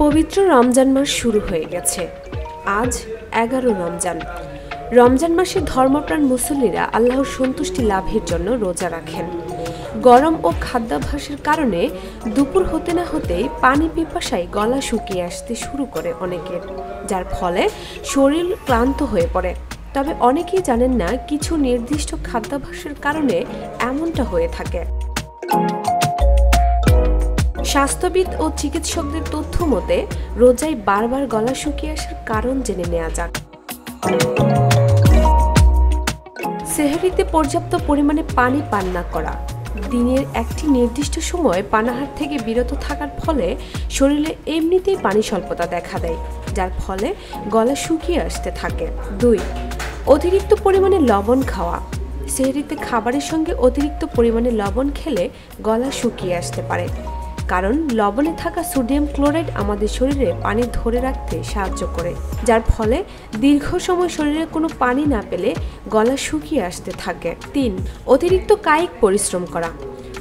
পবিত্র রমজান মাস শুরু হয়ে গেছে। আজ 11 রমজান। রমজান মাসে ধর্মপ্রাণ মুসল্লিরা আল্লাহর সন্তুষ্টি লাভের জন্য রোজা রাখেন। গরম ও খাদ্যাভ্যাসের কারণে দুপুর হতে না হতেই পানি পিপাসায় গলা শুকিয়ে আসতে শুরু করে অনেকের, যার ফলে শরীর ক্লান্ত হয়ে পড়ে। তবে অনেকেই জানেন না কিছু নির্দিষ্ট খাদ্যাভ্যাসের কারণে এমনটা হয়ে থাকে। স্বাস্থ্যবিদ ও চিকিৎসকদের তথ্য মতে রোজায় বারবার গলা শুকিয়ে আসার কারণ জেনে নেওয়া যাক। সেহরিতে পর্যাপ্ত পরিমাণে পানি পান না করা, দিনের একটি নির্দিষ্ট সময় পানাহার থেকে বিরত থাকার ফলে শরীরে এমনিতেই পানি স্বল্পতা দেখা দেয়, যার ফলে গলা শুকিয়ে আসতে থাকে। 2. অতিরিক্ত পরিমাণে লবণ খাওয়া। সেহরিতে খাবারের সঙ্গে অতিরিক্ত পরিমাণে লবণ খেলে গলা শুকিয়ে আসতে পারে, কারণ লবণে থাকা সোডিয়াম ক্লোরাইড আমাদের শরীরে পানি ধরে রাখতে সাহায্য করে, যার ফলে দীর্ঘ সময় শরীরে কোনো পানি না পেলে গলা শুকিয়ে আসতে থাকে। 3. অতিরিক্ত কায়িক পরিশ্রম করা।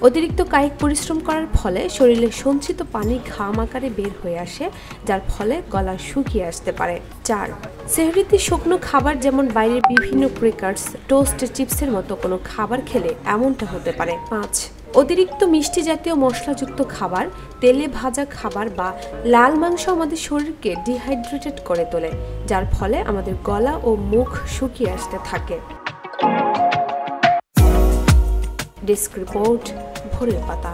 অতিরিক্ত কায়িক পরিশ্রম করার ফলে শরীরে সঞ্চিত পানি ঘাম আকারে বের হয়ে আসে, যার ফলে গলা শুকিয়ে আসতে পারে। 4. সেহরিতে শুকনো খাবার যেমন বাইরের বিভিন্ন ক্র্যাকার্স, টোস্ট, চিপসের মতো কোনো খাবার খেলে এমনটা হতে পারে। 5. অতিরিক্ত মিষ্টি জাতীয় মশলাযুক্ত খাবার, তেলে ভাজা খাবার বা লাল মাংস আমাদের শরীরকে ডিহাইড্রেটেড করে তোলে, যার ফলে আমাদের গলা ও মুখ শুকিয়ে আসতে থাকে। ডেস্ক রিপোর্ট, ভোরের পাতা।